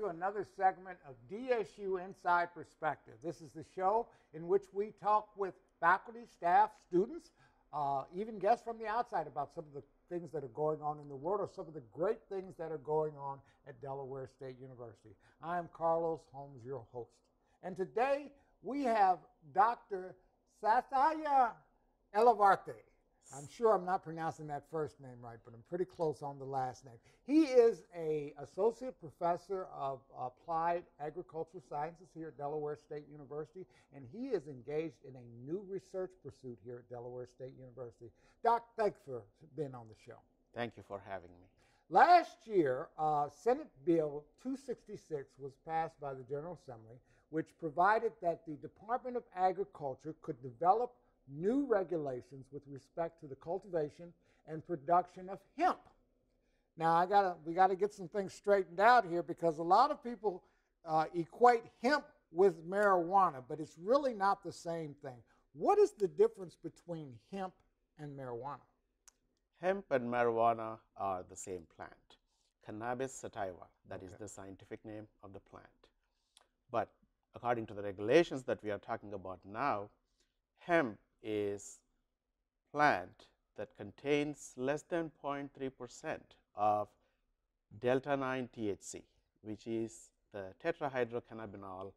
another segment of DSU Inside Perspective. This is the show in which we talk with faculty, staff, students, even guests from the outside about some of the things that are going on in the world or some of the great things that are going on at Delaware State University. I am Carlos Holmes, your host. And today we have Dr. Sathya Elavarthi. I'm sure I'm not pronouncing that first name right, but I'm pretty close on the last name. He is an associate professor of applied agricultural sciences here at Delaware State University, and he is engaged in a new research pursuit here at Delaware State University. Doc, thanks for being on the show. Thank you for having me. Last year, Senate Bill 266 was passed by the General Assembly, which provided that the Department of Agriculture could develop new regulations with respect to the cultivation and production of hemp. Now, we got to get some things straightened out here because a lot of people equate hemp with marijuana, but it's really not the same thing. What is the difference between hemp and marijuana? Hemp and marijuana are the same plant, Cannabis sativa, that is the scientific name of the plant. But according to the regulations that we are talking about now, hemp is plant that contains less than 0.3% of delta 9 THC, which is the tetrahydrocannabinol,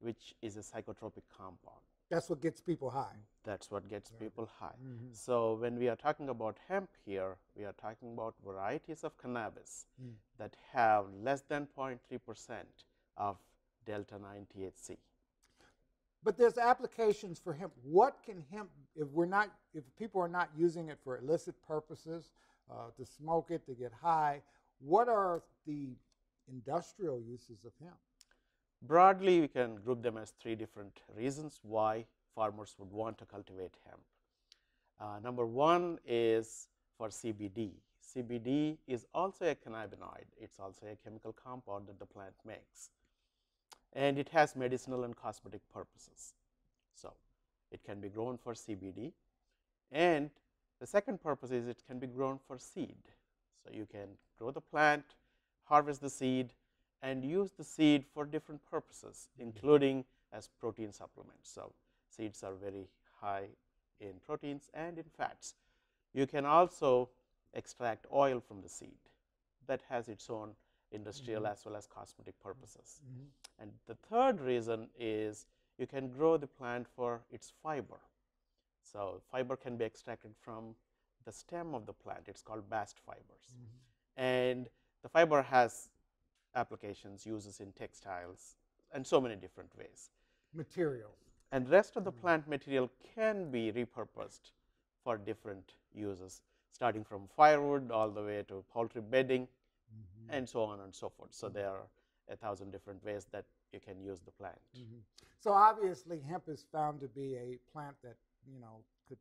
which is a psychotropic compound. That's what gets people high. That's what gets people high. So when we are talking about hemp here, we are talking about varieties of cannabis that have less than 0.3% of delta 9 THC. But there's applications for hemp. What can hemp, if people are not using it for illicit purposes, to smoke it, to get high, what are the industrial uses of hemp? Broadly, we can group them as three different reasons why farmers would want to cultivate hemp. Number one is for CBD. CBD is also a cannabinoid. It's also a chemical compound that the plant makes. And it has medicinal and cosmetic purposes. So it can be grown for CBD. And the second purpose is it can be grown for seed. So you can grow the plant, harvest the seed, and use the seed for different purposes, including as protein supplements. So seeds are very high in proteins and in fats. You can also extract oil from the seed that has its own industrial as well as cosmetic purposes. And the third reason is you can grow the plant for its fiber. So fiber can be extracted from the stem of the plant. It's called bast fibers. And the fiber has applications, uses in textiles, and so many different ways. Materials. And rest of the plant material can be repurposed for different uses, starting from firewood all the way to poultry bedding, and so on and so forth. So there are 1,000 different ways that you can use the plant. So obviously hemp is found to be a plant that could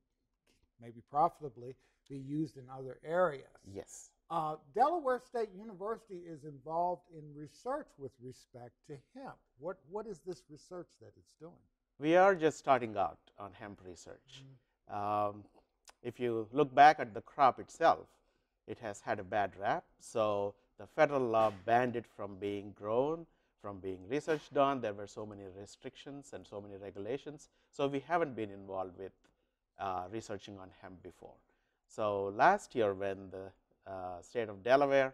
maybe profitably be used in other areas. Yes. Delaware State University is involved in research with respect to hemp. What is this research that it's doing? We are just starting out on hemp research. If you look back at the crop itself, it has had a bad rap. So the federal law banned it from being grown, from being researched on. There were so many restrictions and so many regulations. So we haven't been involved with researching on hemp before. So last year when the state of Delaware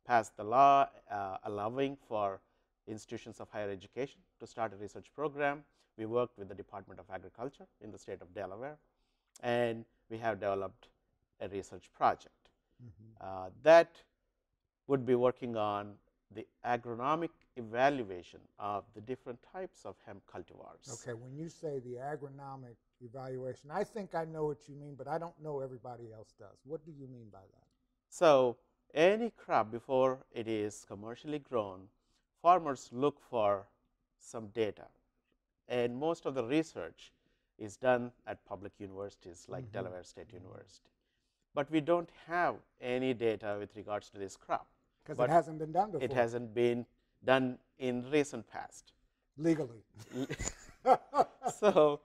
passed the law allowing for institutions of higher education to start a research program, we worked with the Department of Agriculture in the state of Delaware, and we have developed a research project that would be working on the agronomic evaluation of the different types of hemp cultivars. Okay, when you say the agronomic evaluation, I think I know what you mean, but I don't know everybody else does. What do you mean by that? So any crop, before it is commercially grown, farmers look for some data, and most of the research is done at public universities like Delaware State University. But we don't have any data with regards to this crop. Because it hasn't been done before. It hasn't been done in recent past. Legally. So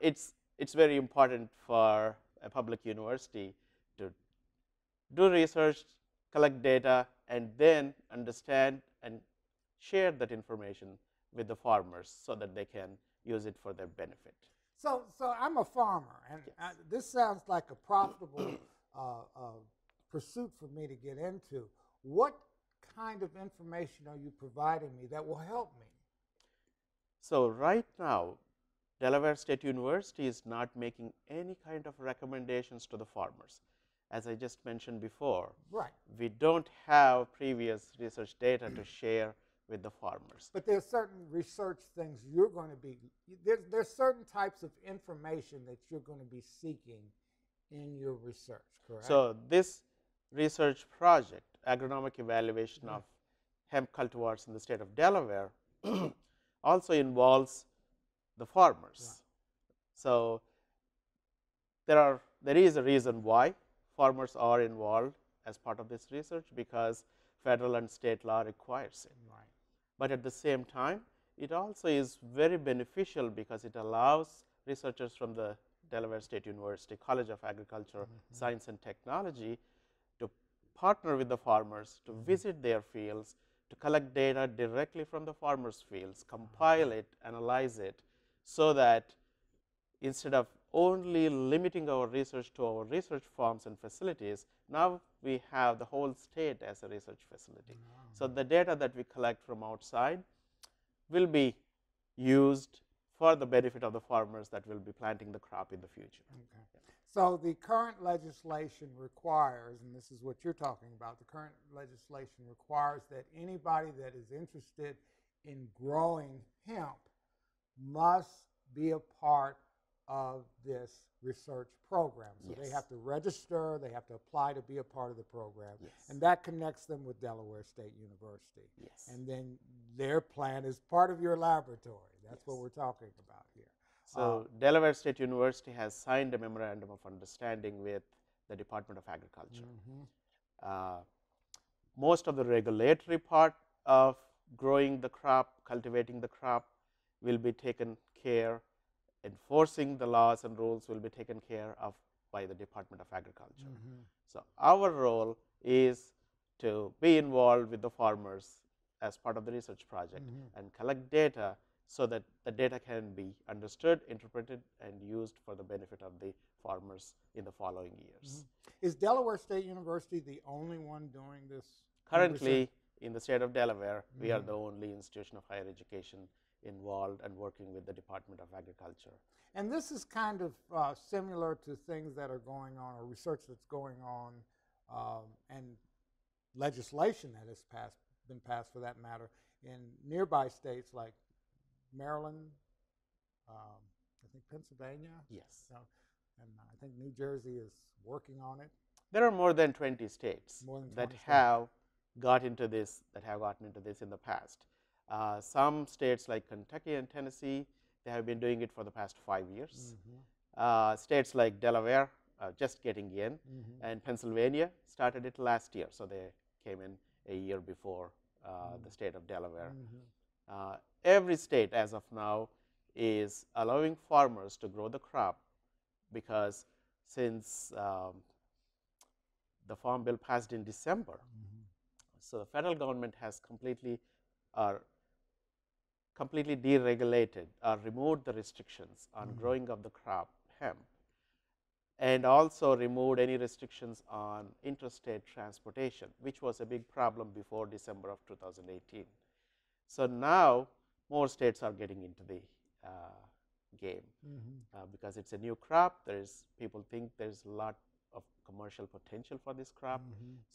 it's very important for a public university to do research collect data, and then understand and share that information with the farmers so that they can use it for their benefit. So I'm a farmer, and Yes. this sounds like a profitable pursuit for me to get into. What kind of information are you providing me that will help me? So right now, Delaware State University is not making any kind of recommendations to the farmers. As I just mentioned before, Right. we don't have previous research data to share with the farmers. But there's certain research things you're going to be, there's certain types of information that you're going to be seeking in your research, correct? So this research project, agronomic evaluation of hemp cultivars in the state of Delaware, also involves the farmers. Right. So there is a reason why farmers are involved as part of this research, because federal and state law requires it. Right. But at the same time, it also is very beneficial because it allows researchers from the Delaware State University College of Agriculture, Science and Technology to partner with the farmers, to visit their fields, to collect data directly from the farmers' fields, compile it, analyze it, so that instead of only limiting our research to our research farms and facilities, now we have the whole state as a research facility. So the data that we collect from outside will be used for the benefit of the farmers that will be planting the crop in the future. Okay. So the current legislation requires, and this is what you're talking about, the current legislation requires that anybody that is interested in growing hemp must be a part of this research program. So they have to register, they have to apply to be a part of the program, and that connects them with Delaware State University. And then their plan is part of your laboratory. That's what we're talking about here. So Delaware State University has signed a memorandum of understanding with the Department of Agriculture. Most of the regulatory part of growing the crop, cultivating the crop will be taken care, enforcing the laws and rules will be taken care of by the Department of Agriculture. So our role is to be involved with the farmers as part of the research project and collect data so that the data can be understood, interpreted, and used for the benefit of the farmers in the following years. Is Delaware State University the only one doing this? Currently, in the state of Delaware, we are the only institution of higher education involved and working with the Department of Agriculture. And this is kind of similar to things that are going on, or research that's going on, and legislation that has been passed for that matter, in nearby states like Maryland, I think Pennsylvania. Yes. And I think New Jersey is working on it. There are more than 20 states that have gotten into this in the past. Some states like Kentucky and Tennessee, they have been doing it for the past 5 years. States like Delaware just getting in, and Pennsylvania started it last year. So they came in a year before the state of Delaware. Every state as of now is allowing farmers to grow the crop, because since the Farm Bill passed in December, so the federal government has completely deregulated or removed the restrictions on growing of the crop hemp, and also removed any restrictions on interstate transportation, which was a big problem before December of 2018. So now more states are getting into the game because it's a new crop. People think there's a lot of commercial potential for this crop.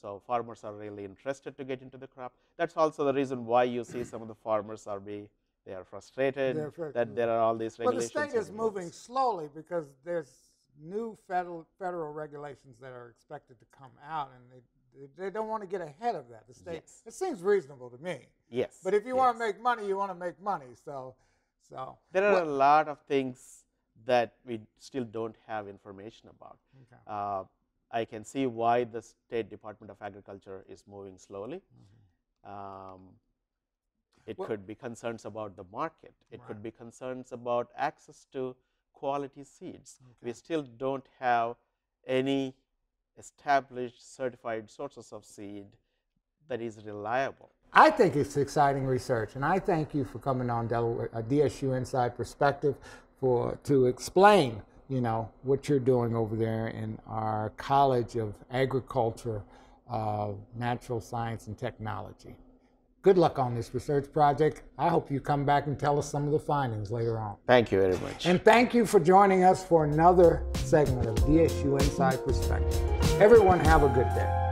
So farmers are really interested to get into the crop. That's also the reason why you see some of the farmers they are frustrated that there are all these regulations. Well, the state is moving slowly because there's new federal regulations that are expected to come out, and they don't want to get ahead of that. The state, it seems reasonable to me. Yes. But if you want to make money, you want to make money. So there are a lot of things that we still don't have information about. Okay. I can see why the State Department of Agriculture is moving slowly. It could be concerns about the market. It could be concerns about access to quality seeds. We still don't have any established, certified sources of seed that is reliable. I think it's exciting research, and I thank you for coming on Delaware, DSU Inside Perspective to explain, what you're doing over there in our College of Agriculture, Natural Science and Technology. Good luck on this research project. I hope you come back and tell us some of the findings later on. Thank you very much. And thank you for joining us for another segment of DSU Inside Perspective. Everyone have a good day.